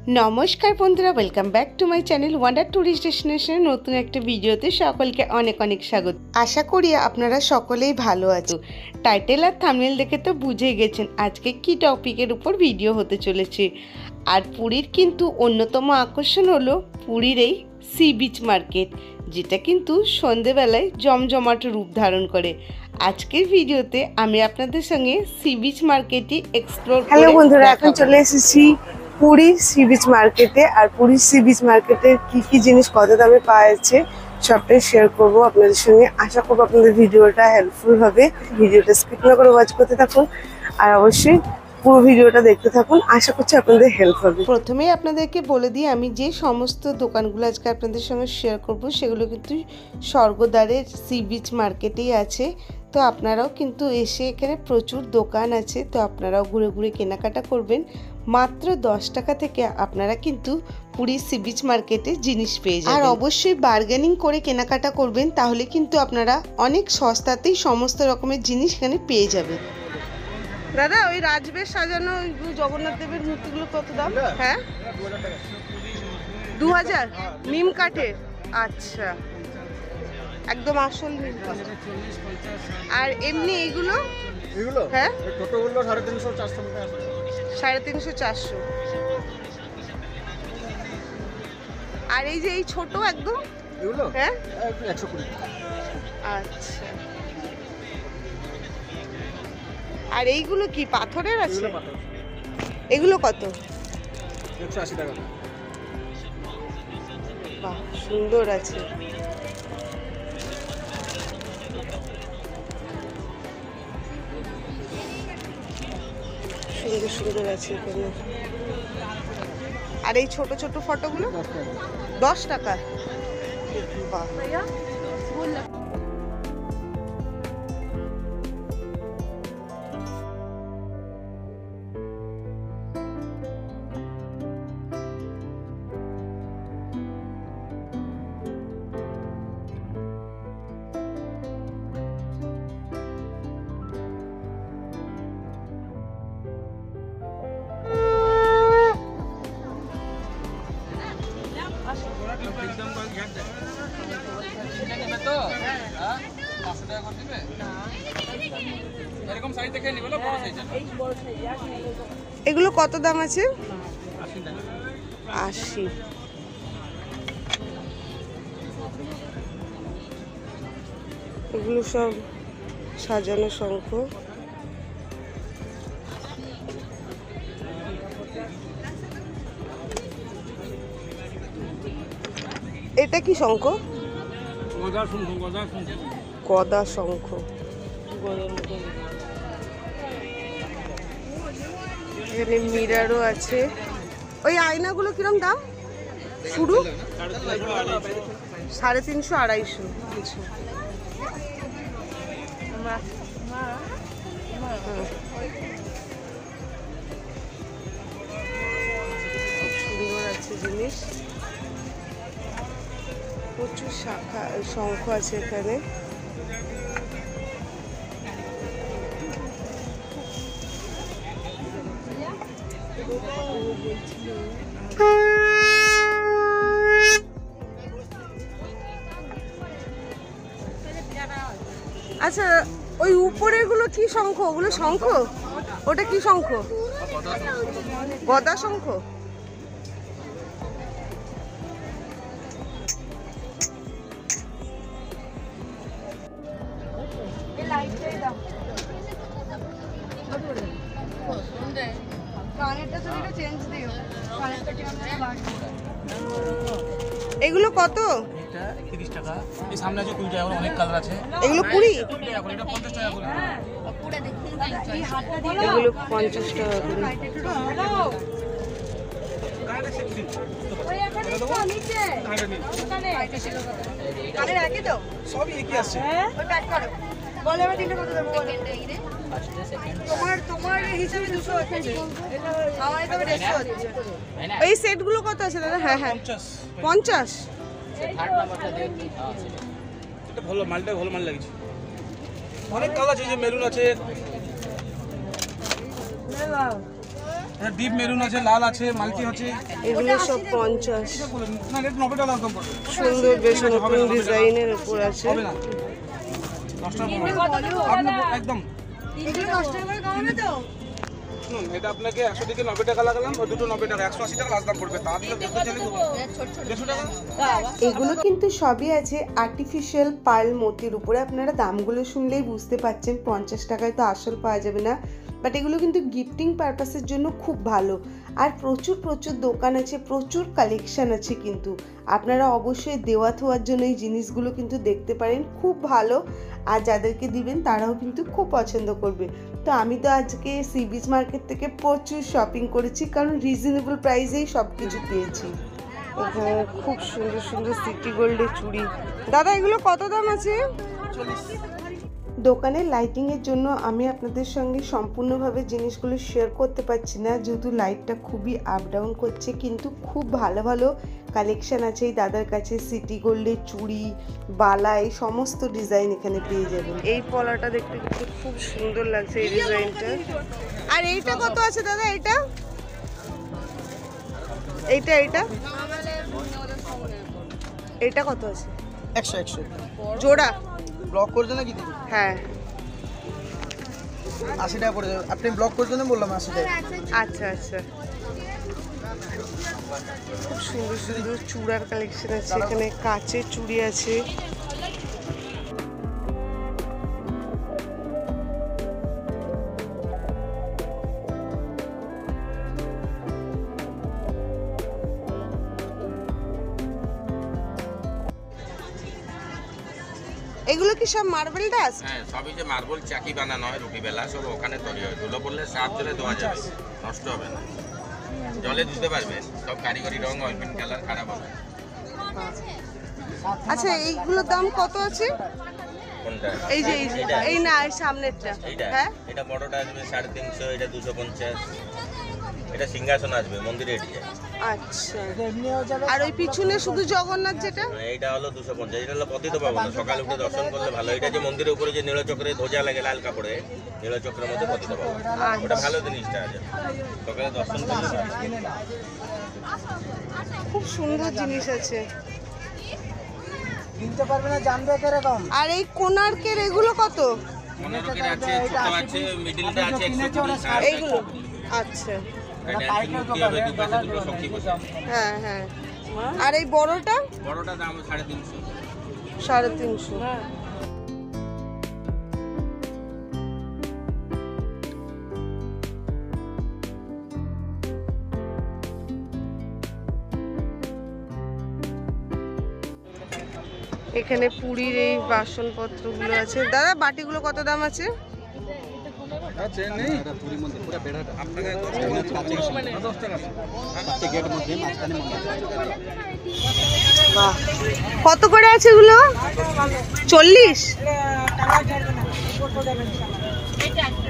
নমস্কার বন্ধুরা, welcome back to my channel wonder tourist ডেস্টিনেশনের নতুন একটা ভিডিওতে সকলকে অনেক অনেক স্বাগত। আশা করি আপনারা সকলেই ভালো আছো। টাইটেল আর থাম্বনেল দেখে তো বুঝেই গেছেন আজকে কি টপিকের উপর ভিডিও হতে চলেছে। আর পুরীর কিন্তু অন্যতম আকর্ষণ হলো পুরীর এই সি বিচ মার্কেট, যেটা কিন্তু সন্ধেবেলায় জমজমাট রূপ ধারণ করে। আজকের ভিডিওতে আমি আপনাদের সঙ্গে সি বিচ মার্কেটই এক্সপ্লোর করে হ্যালো বন্ধুরা, এখন চলে এসেছি পুরী সি বিচ মার্কেটে। আর পুরী সি বিচ মার্কেটে কি কি জিনিস কত দামে পাওয়া যাচ্ছে সবটাই শেয়ার করবো আপনাদের সঙ্গে। আশা করবো আপনাদের ভিডিওটা হেল্পফুল হবে। ভিডিওটা স্কিপ না করে ওয়াচ করতে থাকুন আর অবশ্যই পুরো ভিডিওটা দেখতে থাকুন। আশা করছি আপনাদের হেল্প হবে। প্রথমেই আপনাদেরকে বলে দিই, আমি যে সমস্ত দোকানগুলো আজকে আপনাদের সঙ্গে শেয়ার করব সেগুলো কিন্তু স্বর্গদ্বারের সি বিচ মার্কেটেই আছে। তো আপনারাও কিন্তু এসে এখানে প্রচুর দোকান আছে, তো আপনারাও ঘুরে ঘুরে কেনাকাটা করবেন। মাত্র 10 টাকা থেকে আপনারা কিন্তু পুরী সি বিচ মার্কেটে জিনিস পেয়ে যাবেন। আর অবশ্যই বার্গেনিং করে কেনাকাটা করবেন, তাহলে কিন্তু আপনারা অনেক সস্তাতেই সমস্ত রকমের জিনিস এখানে পেয়ে যাবেন। দাদা, ওই রাজবেশ সাজানো জগন্নাথ দেবের মূর্তিগুলো কত দাম? হ্যাঁ, 2000 নিম কাঠের। আচ্ছা, একদম আসল নিম কাঠ। আর এমনি এইগুলো হ্যাঁ ছোটগুলো 350-400 টাকা। 350-400। আর এই যে এই ছোট একদম এগুলো হ্যাঁ 120। আচ্ছা, আর এইগুলো কি পাথরের আছে? এগুলো কত? 180 টাকা। বাহ, সুন্দর আছে। সুন্দর সুন্দর আছে এখানে। আর এই ছোট ছোট ফটোগুলো 10 টাকা। বাহ, এগুলো কত দাম আছে? 80। এগুলো সব সাজানো শঙ্খ। এটা কি শঙ্খ? গদা শঙ্খ। এখানে মিরারও আছে। ওই আয়নাগুলো কিরম দাম শুরু? 350-250। কিছু সুন্দর আছে জিনিস। প্রচুর শাখা শঙ্খ আছে এখানে। আচ্ছা, ওই উপরের গুলো কি শঙ্খ? ওগুলো শঙ্খ? ওটা কি শঙ্খ? গদা শঙ্খ। এগুলো কত? এটা 30 টাকা। এই সামনে আছে 20 টাকা, অনেক কালার আছে। এগুলো 20? এটা 50 টাকা করে। এগুলো 50 টাকা করে। সবই একই আছে। এই সেটগুলো কত আছে দাদা? হ্যাঁ হ্যাঁ, 50। এটা ভালো মালটা, ভালো মাল লাগছে। অনেক কালার আছে, যে মেরুন আছে, এটা ডিপ মেরুন আছে, লাল আছে, মাল্টি আছে। এগুলো সব 50। না রেট 90 টাকা একদম পড়বে। সুন্দর বেশ নতুন ডিজাইনের উপর আছে। হবে না 10 টাকা আপনি একদম এগুলো 10 টাকা করে কম না তো? এটা আপনাকে 100 থেকে 90 টাকা লাগালাম, ওই দুটো 90 টাকা, 180 টাকা লাস্ট দাম পড়বে। তা দিলে দেখতে চলে 150 টাকা। এগুলো কিন্তু সবই আছে আর্টিফিশিয়াল পার্ল মোতির উপরে। আপনারা দামগুলো শুনলেই বুঝতে পারছেন 50 টাকায় তো আসল পাওয়া যাবে না, বাট এগুলো কিন্তু গিফটিং পারপাসের জন্য খুব ভালো। আর প্রচুর প্রচুর দোকান আছে, প্রচুর কালেকশান আছে, কিন্তু আপনারা অবশ্যই দেওয়া থোয়ার জন্য এই জিনিসগুলো কিন্তু দেখতে পারেন, খুব ভালো। আর যাদেরকে দিবেন তারাও কিন্তু খুব পছন্দ করবে। তো আমি তো আজকে সি বিচ মার্কেট থেকে প্রচুর শপিং করেছি, কারণ রিজনেবল প্রাইসেই সব কিছু পেয়েছি। এখানে খুব সুন্দর সুন্দর সিটি গোল্ডের চুড়ি। দাদা এগুলো কত দাম আছে? দোকানের লাইটিংয়ের জন্য আমি আপনাদের সঙ্গে সম্পূর্ণভাবে জিনিসগুলো শেয়ার করতে পারছি না, যেহেতু লাইটটা খুবই আপ ডাউন করছে, কিন্তু খুব ভালো ভালো কালেকশান আছে এই দাদার কাছে। সিটি গোল্ডের চুড়ি, বালা, এই সমস্ত ডিজাইন এখানে পেয়ে যাবেন। এই পলাটা দেখতে কিন্তু খুব সুন্দর লাগছে এই ডিজাইনটা। আর এইটা কত আছে দাদা? এইটা এইটা এইটা এইটা কত আছে? 100 জোড়া ব্লক করছে নাকি দিদি? হ্যাঁ 80 টাকা পড়ে যাবে। আপনি ব্লক করছেন না, বললাম 80 টাকা। আচ্ছা আচ্ছা, খুব সুন্দর সুন্দর চূড়ার কালেকশন আছে এখানে। কাচের চুড়ি আছে। এগুলো কি সব মার্বেল ডাস্ট? হ্যাঁ, সবই যে মার্বেল চাকি বানানো হয় রুটি বেলা, সব ওখানে তৈরি হয়। ধুলো পড়লে সাফ জলে ধোয়া যাবে, নষ্ট হবে না, জলে ধুতে পারবে। সব কারিগরি রং, অয়েলমেন্ট, কালার খারাপ হবে। আচ্ছা এইগুলোর দাম কত আছে? কোনটা? এই যে এইটা? এই না এই সামনেরটা। এইটা হ্যাঁ এটা বড়টা আসবে 350, এটা 250, এটা সিংহাসন আসবে মন্দিরে এটিয়ে। আচ্ছা, আর ওই পিছনে শুধু জগন্নাথ যেটা? এইটা হলো 250, এটা হলো পতিত পাবন, সকালে উঠে দর্শন করলে ভালো। এটা যে মন্দিরের উপরে যে নীলচক্রে ধ্বজা লাগে লাল কাপড়ে, নীলচক্রের মধ্যে পতিত পাবন, ওটা ভালো জিনিসটা আছে, সকালে দর্শন করলে ভালো। খুব সুন্দর জিনিস আছে। কিনতে পারবে না, জানবে কিরকম। আর এই কোণার্কের এগুলো কত? 15 টাকা আছে, ছোট আছে, মিডিলটা আছে 120। এইগুলো আচ্ছা, এটা কি হবে? দু পাশে দুটো সখী বসে। হ্যাঁ হ্যাঁ। আর এই বড়টা? বড়টা দাম 350। 350। এখানে পুরীর এই বাসনপত্রগুলো আছে। দাদা বাটিগুলো কত দাম আছে? বাহ, কত করে আছে এগুলো? 40?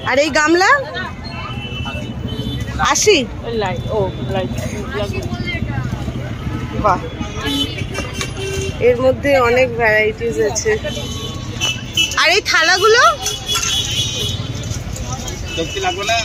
আর এই গামলা 80? বাহ, এর মধ্যে অনেক ভ্যারাইটিস আছে। আর এই থালাগুলো? লাগবে না।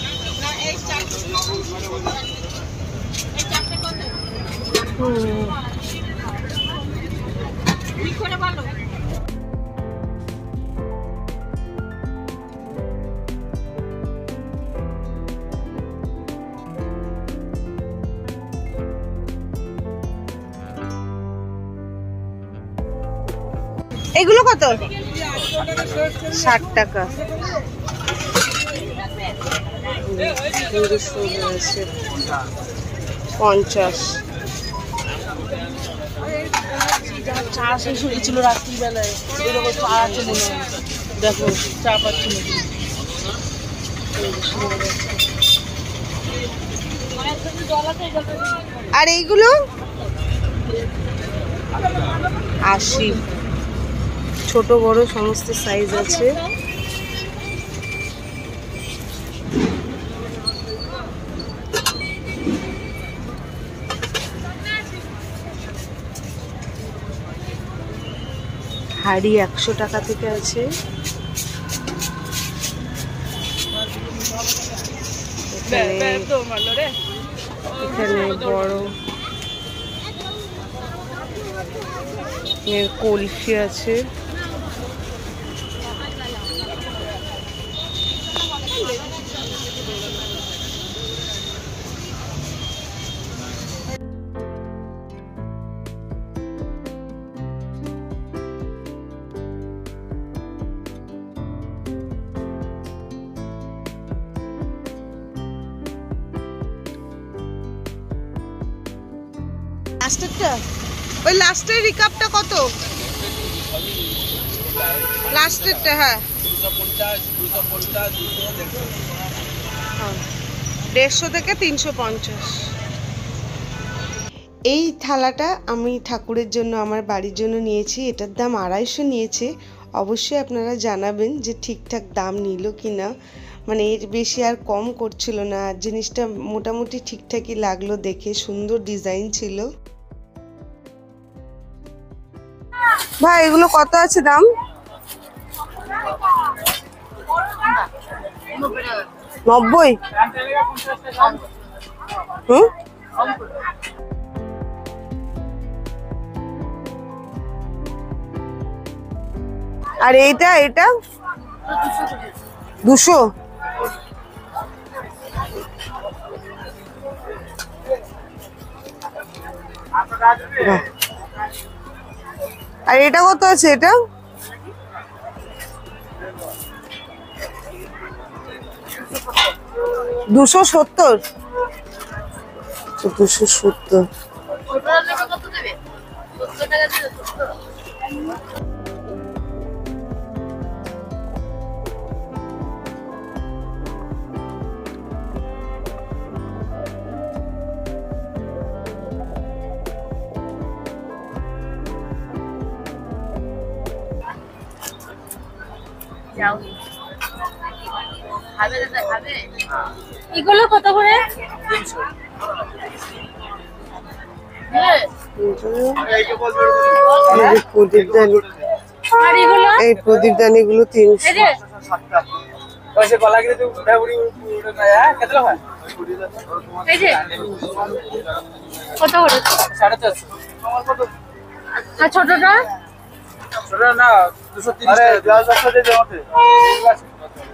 এগুলো কত? 60 টাকা। সুন্দর সুন্দর আছে 50। চা শেষ হয়েছিল রাত্রিবেলায়, এরকম চা আছে মনে হয়। দেখো চা পাচ্ছি না। আর এইগুলো 80। ছোট বড় সমস্ত সাইজ আছে। হাড়ি 100 টাকা থেকে আছে। এখানে এখানে বড় কলসি আছে। লাস্টেরটা, ওই লাস্টের রিকাপটা কত? লাস্টেরটা, হ্যাঁ 150 থেকে 350। এই থালাটা আমি ঠাকুরের জন্য আমার বাড়ির জন্য নিয়েছি। এটার দাম 250 নিয়েছে। অবশ্যই আপনারা জানাবেন যে ঠিকঠাক দাম নিল কি না, মানে এর বেশি আর কম করছিল না। জিনিসটা মোটামুটি ঠিকঠাকই লাগলো দেখে, সুন্দর ডিজাইন ছিল। ভাই এগুলো কত আছে দাম? 90? হুম, আর এইটা 200? আর এটা কত আছে? এটা 270? 270। এগুলো কত করে? এই প্রদীপদানি গুলো 300। কত করে? 450। আর ছোটটা? ছোটটা না 230 টাকা। গ্লাস আছে যে জমাতে।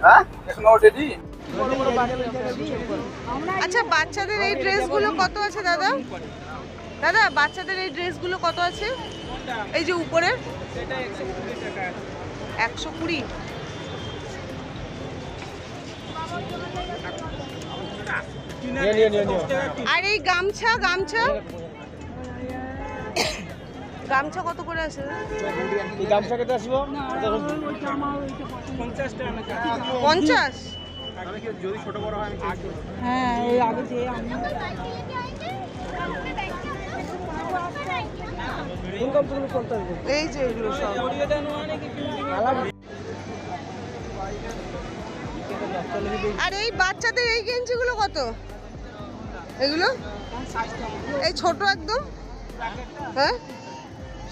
হ্যাঁ এখন ওটা দি। আচ্ছা বাচ্চাদের এই ড্রেসগুলো কত আছে দাদা? দাদা বাচ্চাদের এই ড্রেসগুলো কত আছে? এই যে উপরে 120। আর এই গামছা গামছা কত করে আছে? এই গামছা কত আসবো? 50? আমি কি যদি ছোট বড় হয় আমি হ্যাঁ এই আগে যে এই যে এগুলো সব। আর এই বাচ্চাদের এই গেঞ্জিগুলো কত? এগুলো এই ছোট একদম, হ্যাঁ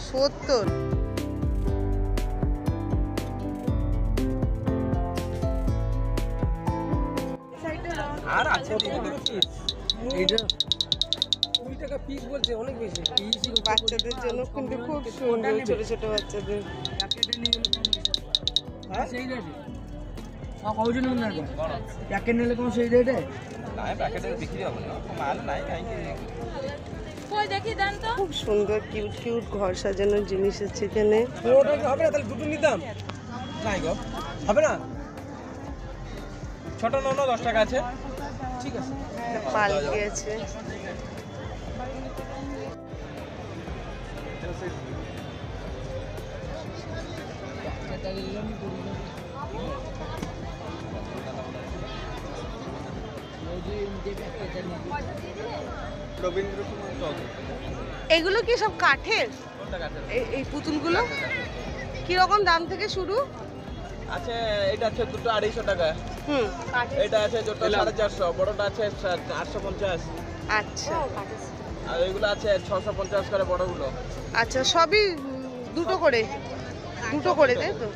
70। আর আছে এইটা 20 টাকা পিস বলছে, অনেক বেশি পিস। বাচ্চাদের জন্য কিন্তু খুব সুন্দর, ছোট ছোট বাচ্চাদের। হ্যাঁ সেই রেটে সব কয়জন নেন না? প্যাকেট নিলে কোন সেই রেটে না? প্যাকেটে বিক্রি হবে না, মাল নাই কাইকে। কই দেখি দেন তো। খুব সুন্দর কিউট কিউট ঘর সাজানোর জিনিস আছে এখানে। ওটা কি হবে না? তাহলে দুটো নিতাম। নাই গো, হবে না? ছোট নন 10 টাকা আছে। ঠিক আছে। পালকি আছে। এগুলো কি সব কাঠের? এই পুতুলগুলো কিরকম দাম থেকে শুরু আছে? এটা আছে দুটো 250 টাকা। হুম, এটা আছে দুটো 450, বড়টা আছে 850। আচ্ছা আর এগুলো আছে 650 করে বড়গুলো। আচ্ছা, সবই দুটো করে তাই তো?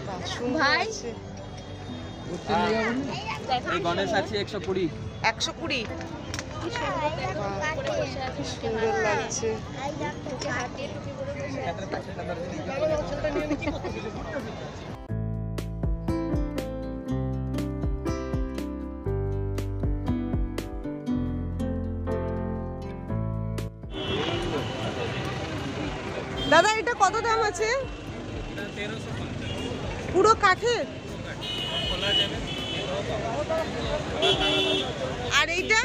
বাহ, সুন্দর ভাই। আছে। এই গণেশ আছে 120। 120 সুন্দর লাগছে। দাদা এটা কত দাম আছে? পুরো কাঠের? আর এইটা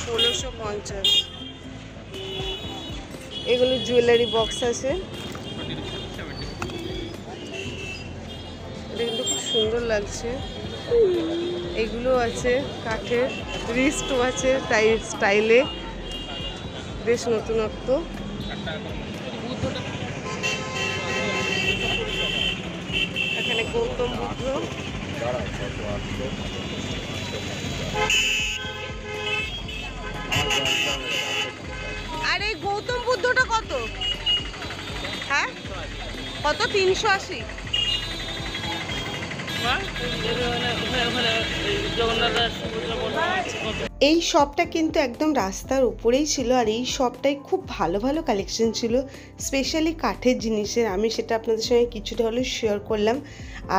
1650। এগুলো জুয়েলারি বক্স আছে, এটা কিন্তু খুব সুন্দর লাগছে। এগুলো আছে কাঠের, রিস্টও আছে স্টাইলে, বেশ নতুনত্ব। এখানে গৌতম বুদ্ধ, আর এই গৌতম বুদ্ধটা কত? হ্যাঁ কত? 380। এই শপটা কিন্তু একদম রাস্তার উপরেই ছিল, আর এই শপটায় খুব ভালো ভালো কালেকশন ছিল, স্পেশালি কাঠের জিনিসের। আমি সেটা আপনাদের সঙ্গে কিছুটা হলেও শেয়ার করলাম।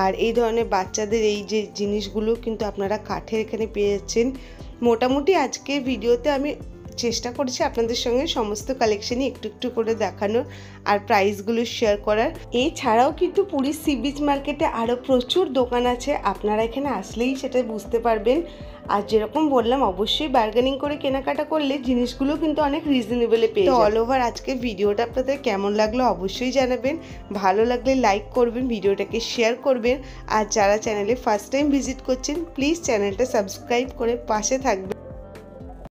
আর এই ধরনের বাচ্চাদের এই যে জিনিসগুলো কিন্তু আপনারা কাঠের এখানে পেয়ে যাচ্ছেন। মোটামুটি আজকের ভিডিওতে আমি চেষ্টা করছি আপনাদের সঙ্গে সমস্ত কালেকশনই একটু একটু করে দেখানোর আর প্রাইসগুলো শেয়ার করার। এছাড়াও কিন্তু পুরী সি বিচ মার্কেটে আরও প্রচুর দোকান আছে, আপনারা এখানে আসলেই সেটা বুঝতে পারবেন। আর যেরকম বললাম, অবশ্যই বার্গেনিং করে কেনাকাটা করলে জিনিসগুলো কিন্তু অনেক রিজনেবলে পেয়ে যাবেন। অল ওভার আজকের ভিডিওটা আপনাদের কেমন লাগলো অবশ্যই জানাবেন। ভালো লাগলে লাইক করবেন, ভিডিওটাকে শেয়ার করবেন। আর যারা চ্যানেলে ফার্স্ট টাইম ভিজিট করছেন প্লিজ চ্যানেলটা সাবস্ক্রাইব করে পাশে থাকবেন।